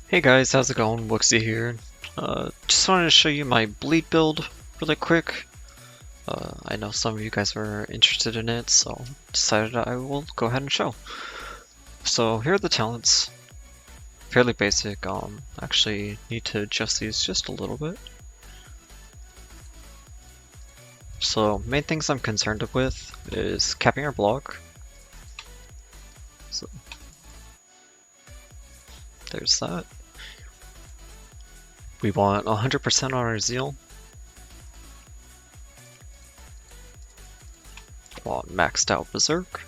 Hey guys, how's it going? Wooxie here. Just wanted to show you my bleed build really quick. I know some of you guys were interested in it, so decided I will go ahead and show. So here are the talents. Fairly basic. Actually need to adjust these just a little bit. So main things I'm concerned with is capping our block. So there's that. We want 100% on our zeal. Want maxed out berserk.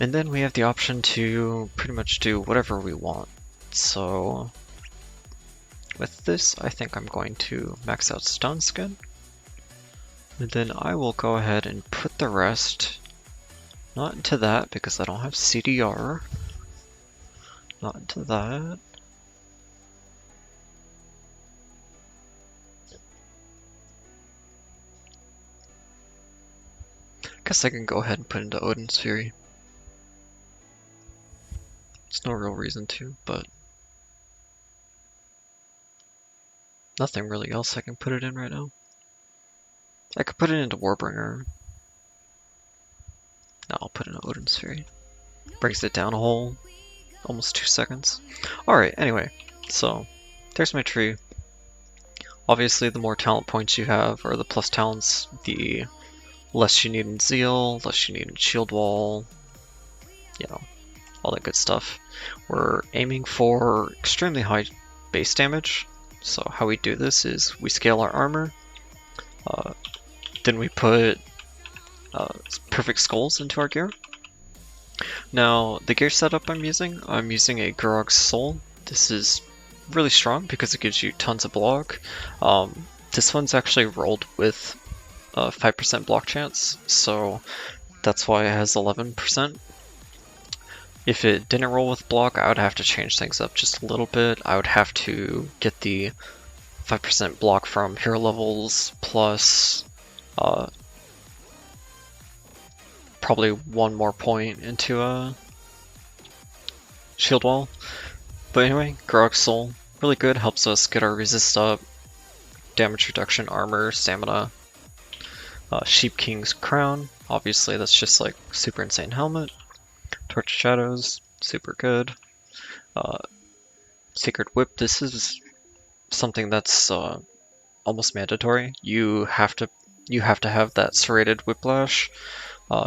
And then we have the option to pretty much do whatever we want. So with this, I think I'm going to max out stone skin. And then I will go ahead and put the rest not into that because I don't have CDR. Not into that. Guess I can go ahead and put into Odin's Fury. There's no real reason to, but nothing really else I can put it in right now. I could put it into Warbringer. No, I'll put it in Odin's Fury. Breaks it down a whole almost 2 seconds. Alright, anyway, so there's my tree. Obviously, the more talent points you have, or the plus talents, the less you need in Zeal, less you need in Shield Wall, you know, all that good stuff. We're aiming for extremely high base damage. So how we do this is we scale our armor, then we put perfect skulls into our gear. Now, the gear setup I'm using a Gurog's Soul. This is really strong because it gives you tons of block. This one's actually rolled with 5% block chance, so that's why it has 11%. If it didn't roll with block, I would have to change things up just a little bit. I would have to get the 5% block from hero levels plus probably one more point into a shield wall. But anyway, Gurog's Soul, really good, helps us get our resist up, damage reduction, armor, stamina. Sheep King's Crown, obviously that's just like super insane helmet. Torch Shadows, super good. Sacred Whip, this is something that's almost mandatory. You have to have that serrated whiplash.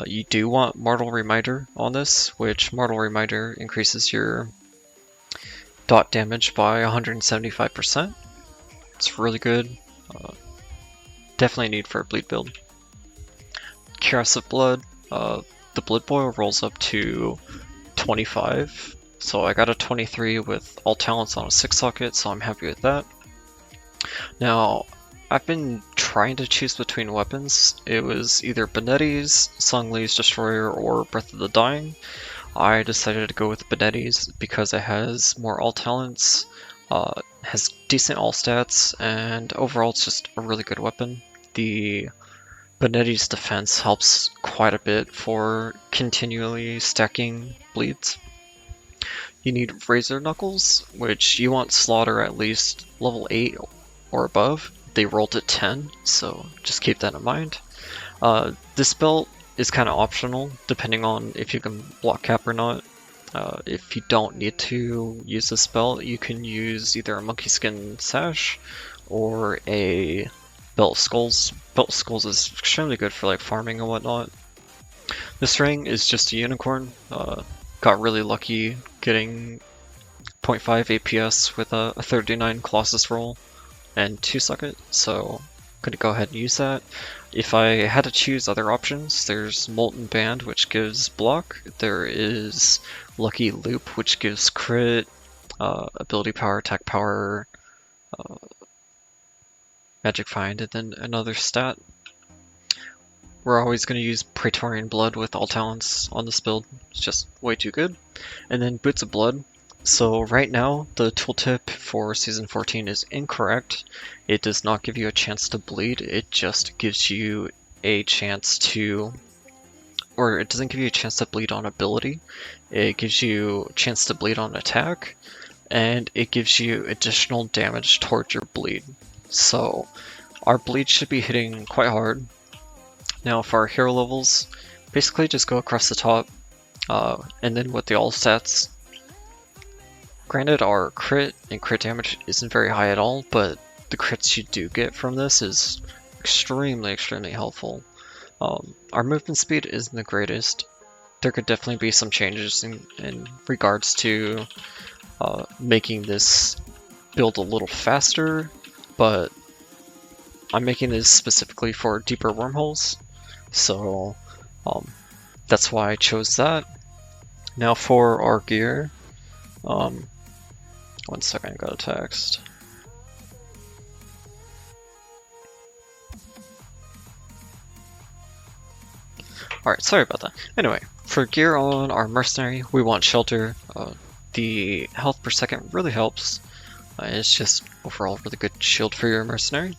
You do want Mortal Reminder on this, which Mortal Reminder increases your dot damage by 175%. It's really good. Definitely need for a bleed build. Cuirass of Blood, the Blood Boil rolls up to 25, so I got a 23 with all talents on a 6 socket, so I'm happy with that. Now, I've been trying to choose between weapons. It was either Benetti's, Sung Lee's Destroyer, or Breath of the Dying. I decided to go with Benetti's because it has more all talents, has decent all stats, and overall it's just a really good weapon. The Benetti's defense helps quite a bit for continually stacking bleeds. You need Razor Knuckles, which you want Slaughter at least level 8 or above. They rolled at 10, so just keep that in mind. This belt is kind of optional, depending on if you can block cap or not. If you don't need to use this belt, you can use either a Monkey Skin Sash or a Belt of Skulls. Belt of Skulls is extremely good for like farming and whatnot. This ring is just a unicorn. Got really lucky getting 0.5 APS with a 39 Colossus roll and 2 socket, so I'm gonna go ahead and use that. If I had to choose other options, there's Molten Band, which gives block. There is Lucky Loop, which gives crit, ability power, attack power, Magic Find, and then another stat. We're always going to use Praetorian Blood with all talents on this build. It's just way too good. And then Boots of Blood. So right now, the tooltip for Season 14 is incorrect. It does not give you a chance to bleed. It just gives you a chance to... Or it doesn't give you a chance to bleed on ability. It gives you a chance to bleed on attack. and it gives you additional damage towards your bleed. So our bleed should be hitting quite hard. Now for our hero levels, basically just go across the top, and then with the all stats. Granted, our crit and crit damage isn't very high at all, but the crits you do get from this is extremely helpful. Our movement speed isn't the greatest. There could definitely be some changes in regards to making this build a little faster, but I'm making this specifically for deeper wormholes, so that's why I chose that. Now for our gear, 1 second, I got a text. Alright, sorry about that. Anyway, for gear on our mercenary, we want shelter. The health per second really helps. It's just overall really good shield for your mercenary.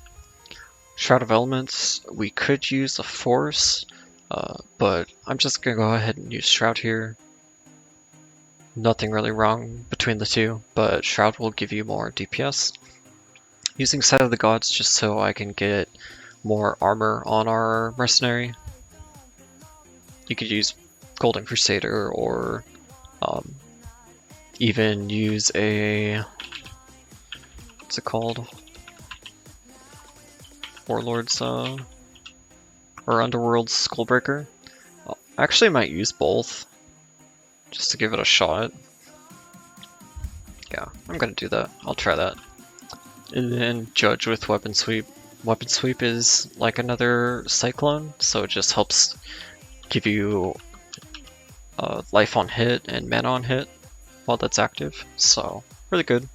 Shroud of Elements, we could use a force, but I'm just gonna go ahead and use Shroud here. Nothing really wrong between the two, but Shroud will give you more DPS. Using Sight of the Gods just so I can get more armor on our mercenary. You could use Golden Crusader or even use a, what's it called? Warlord's or Underworld's Skullbreaker. I actually might use both just to give it a shot. Yeah, I'm gonna do that. I'll try that. And then Judge with Weapon Sweep. Weapon Sweep is like another Cyclone, so it just helps give you life on hit and mana on hit while that's active, so really good.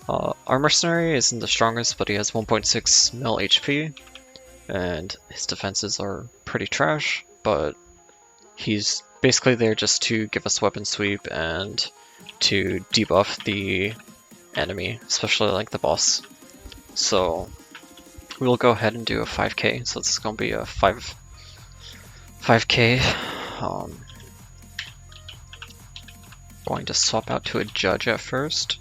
Our Mercenary isn't the strongest, but he has 1.6 mil HP, and his defenses are pretty trash, but he's basically there just to give us Weapon Sweep and to debuff the enemy, especially like the boss. So we'll go ahead and do a 5k, so this is going to be a 5k. Going to swap out to a Judge at first.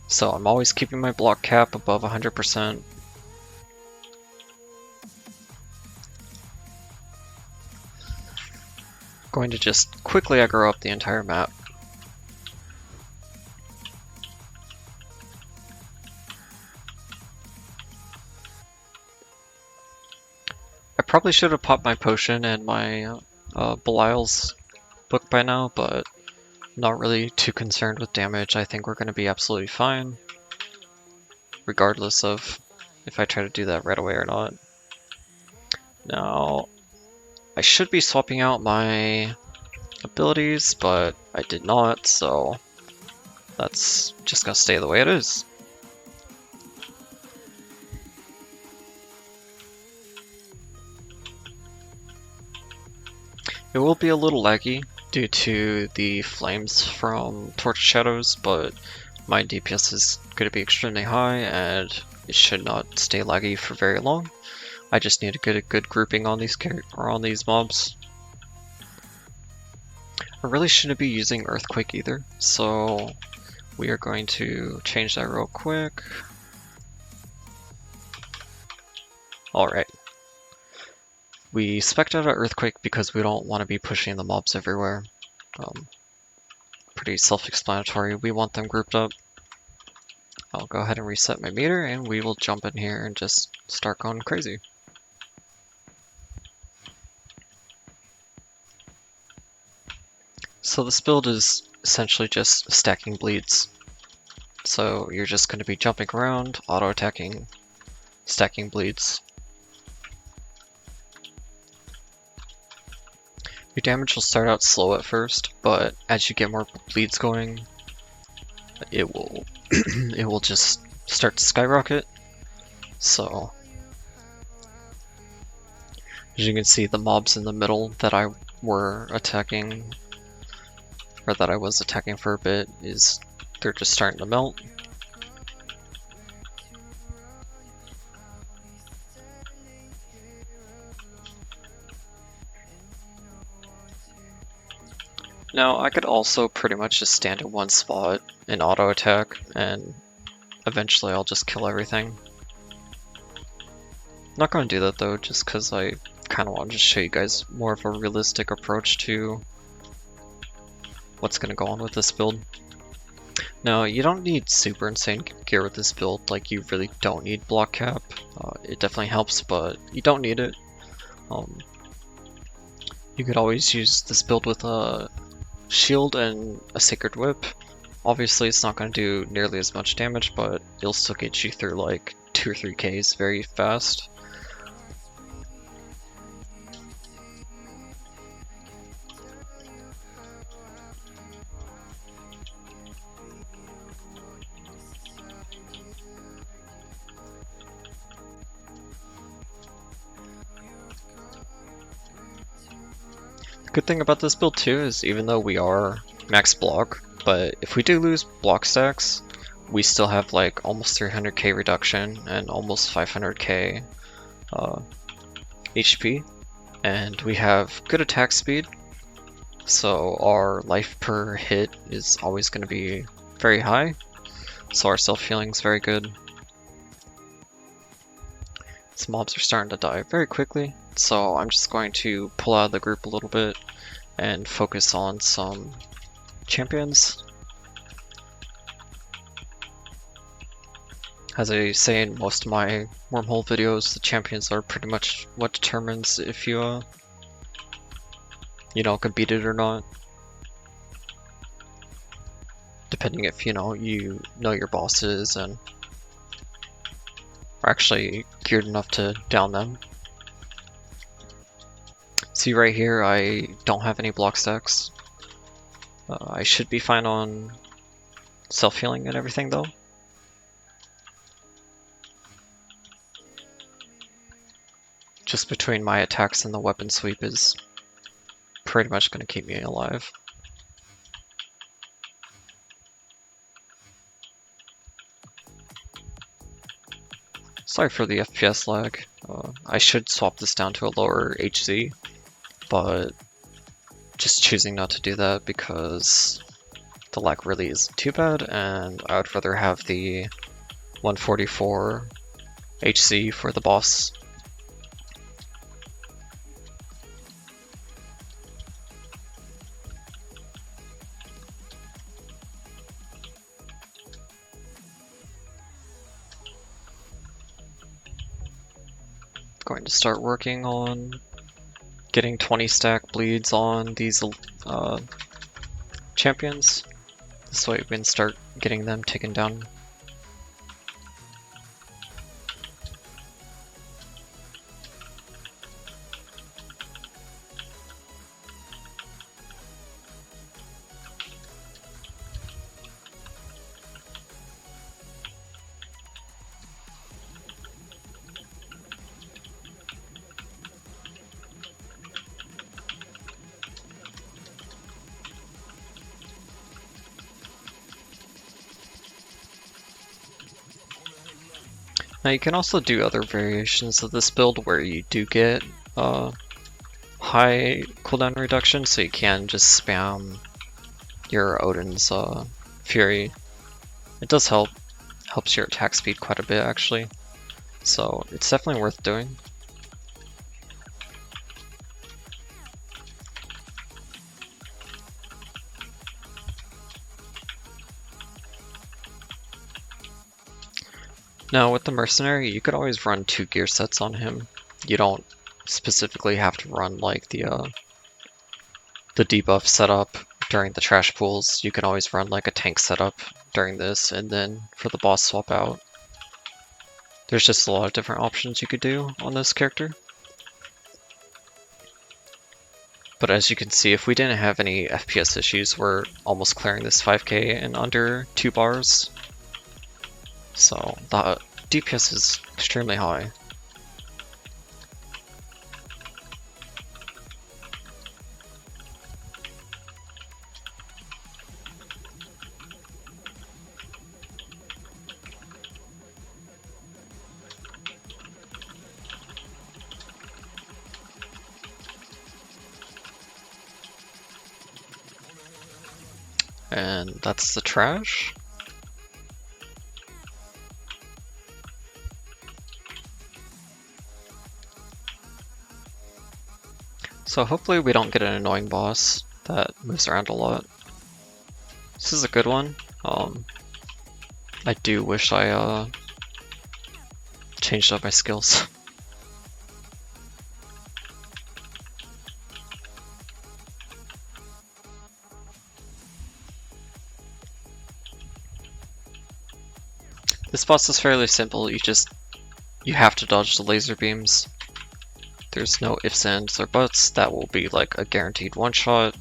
So I'm always keeping my block cap above 100%. Going to just quickly aggro up the entire map. I probably should have popped my potion and my Belial's book by now, but not really too concerned with damage. I think we're going to be absolutely fine, regardless of if I try to do that right away or not. Now, I should be swapping out my abilities, but I did not, so that's just going to stay the way it is. It will be a little laggy due to the flames from Torch Shadows, but my DPS is going to be extremely high and it should not stay laggy for very long. I just need to get a good grouping on these mobs. I really shouldn't be using Earthquake either, so we are going to change that real quick. Alright. We spec'd out an Earthquake because we don't want to be pushing the mobs everywhere. Pretty self-explanatory. We want them grouped up. I'll go ahead and reset my meter and we will jump in here and just start going crazy. So this build is essentially just stacking bleeds. So you're just going to be jumping around, auto-attacking, stacking bleeds. Your damage will start out slow at first, but as you get more bleeds going, it will it will just start to skyrocket. So as you can see, the mobs in the middle that I was attacking for a bit, they're just starting to melt. Now, I could also pretty much just stand in one spot and auto attack, and eventually I'll just kill everything. Not gonna do that though, just because I kind of want to show you guys more of a realistic approach to what's gonna go on with this build. Now, you don't need super insane gear with this build, like you really don't need block cap. It definitely helps, but you don't need it. You could always use this build with a shield and a sacred whip. Obviously it's not going to do nearly as much damage, but it'll still get you through like 2 or 3 Ks very fast. The good thing about this build too is even though we are max block, but if we do lose block stacks, we still have like almost 300k reduction and almost 500k HP, and we have good attack speed, so our life per hit is always going to be very high, so our self-healing is very good. These mobs are starting to die very quickly, so I'm just going to pull out of the group a little bit and focus on some champions. As I say in most of my wormhole videos, the champions are pretty much what determines if you, can beat it or not. Depending if, you know your bosses and are actually geared enough to down them. See right here, I don't have any block stacks. I should be fine on self-healing and everything though. Just between my attacks and the weapon sweep is pretty much going to keep me alive. Sorry for the FPS lag. I should swap this down to a lower HZ, but just choosing not to do that because the lag really isn't too bad, and I would rather have the 144 HZ for the boss. Going to start working on getting 20 stack bleeds on these champions. This way we can start getting them taken down. Now you can also do other variations of this build where you do get high cooldown reduction, so you can just spam your Odin's Fury. It does helps your attack speed quite a bit actually, so it's definitely worth doing. Now with the Mercenary, you could always run 2 gear sets on him. You don't specifically have to run like the debuff setup during the trash pools. You can always run like a tank setup during this, and then for the boss swap out. There's just a lot of different options you could do on this character. But as you can see, if we didn't have any FPS issues, we're almost clearing this 5k in under 2 bars. So the DPS is extremely high. And that's the trash. So hopefully we don't get an annoying boss that moves around a lot. This is a good one. I do wish I changed up my skills. This boss is fairly simple. You have to dodge the laser beams. There's no ifs, ands, or buts. That will be like a guaranteed one-shot.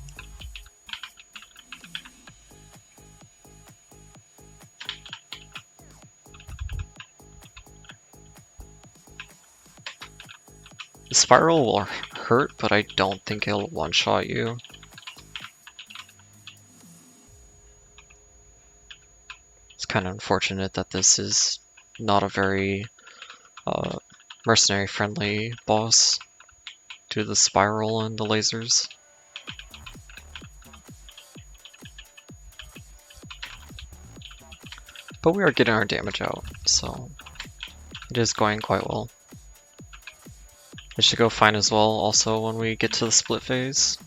The spiral will hurt, but I don't think it'll one-shot you. It's kind of unfortunate that this is not a very mercenary-friendly boss due to the spiral and the lasers. But we are getting our damage out, so it is going quite well. It should go fine as well also when we get to the split phase.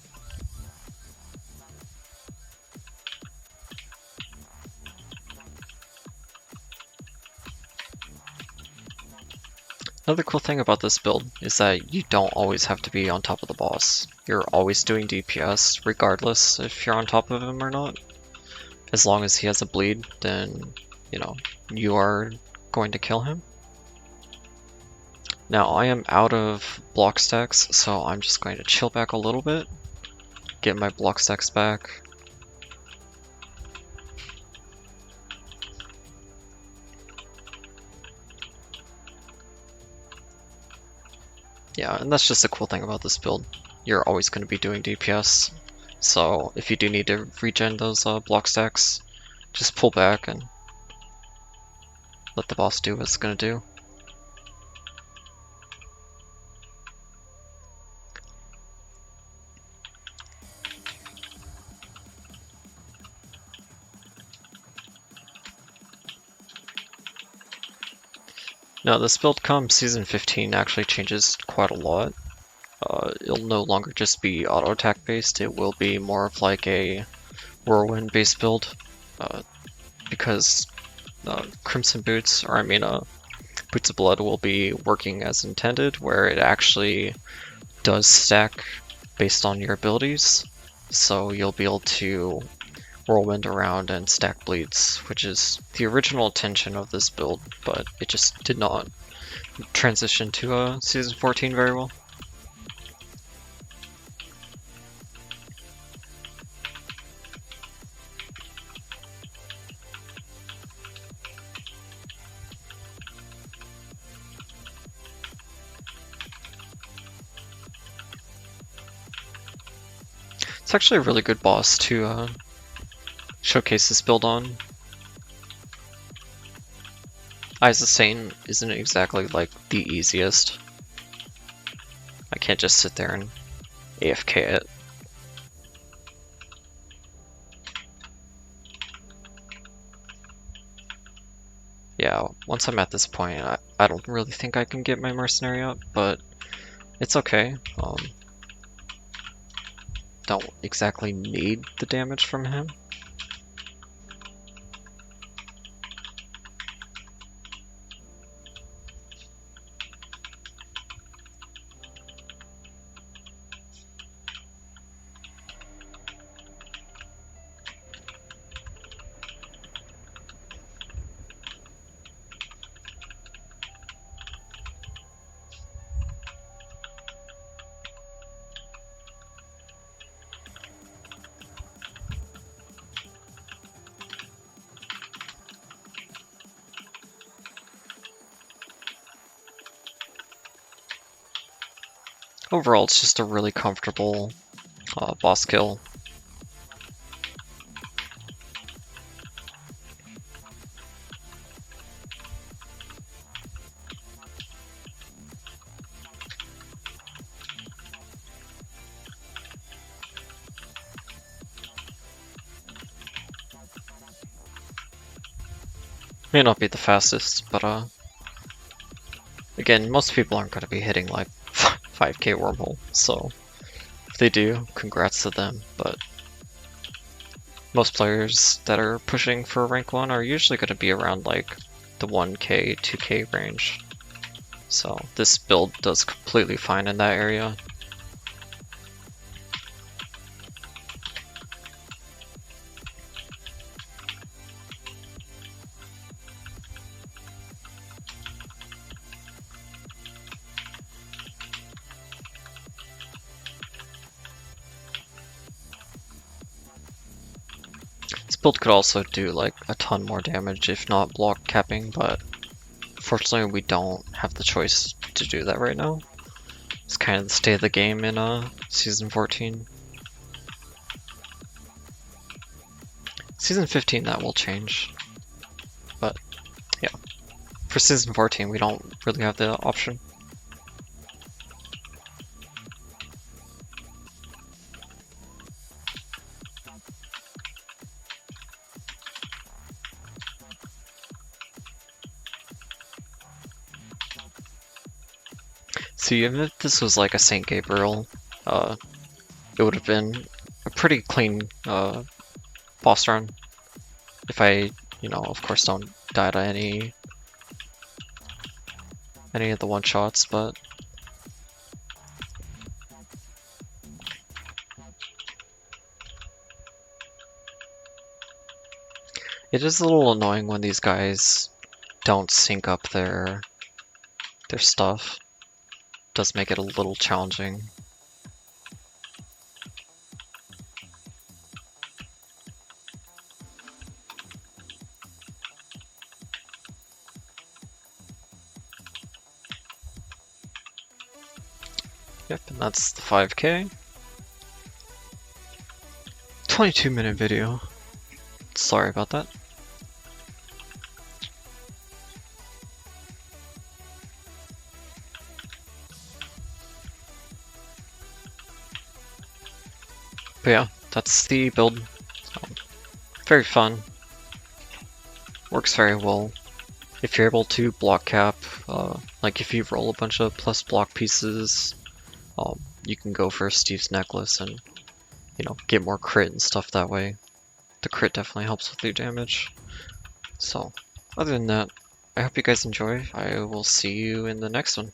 Another cool thing about this build is that you don't always have to be on top of the boss. You're always doing DPS regardless if you're on top of him or not. As long as he has a bleed, then, you know, you are going to kill him. Now I am out of block stacks, so I'm just going to chill back a little bit, get my block stacks back. Yeah, and that's just the cool thing about this build. You're always going to be doing DPS, so if you do need to regen those block stacks, just pull back and let the boss do what it's going to do. Now this build come Season 15 actually changes quite a lot. It'll no longer just be auto attack based, it will be more of like a whirlwind based build. Because Crimson Boots, or I mean Boots of Blood will be working as intended, where it actually does stack based on your abilities. So you'll be able to whirlwind around and stack bleeds, which is the original intention of this build, but it just did not transition to Season 14 very well. It's actually a really good boss to showcase this build on. Eyes of Satan isn't exactly like the easiest. I can't just sit there and AFK it. Yeah, once I'm at this point, I don't really think I can get my mercenary up, but it's okay. Don't exactly need the damage from him. Overall, it's just a really comfortable boss kill. May not be the fastest, but again, most people aren't going to be hitting like 5k wormhole, so if they do, congrats to them, but most players that are pushing for rank 1 are usually going to be around like the 1k, 2k range. So this build does completely fine in that area. This build could also do like a ton more damage if not block capping, but fortunately we don't have the choice to do that right now. It's kind of the state of the game in Season 14. Season 15 that will change, but yeah. For Season 14 we don't really have the option. So even if this was like a St. Gabriel, it would have been a pretty clean boss run. If I, of course don't die to any of the one-shots, but it is a little annoying when these guys don't sync up their stuff. It does make it a little challenging. Yep, and that's the 5k. 22-minute video. Sorry about that. But yeah, that's the build. Very fun. Works very well. If you're able to block cap, like if you roll a bunch of plus block pieces, you can go for Steve's necklace and, get more crit and stuff that way. The crit definitely helps with your damage. So, other than that, I hope you guys enjoy. I will see you in the next one.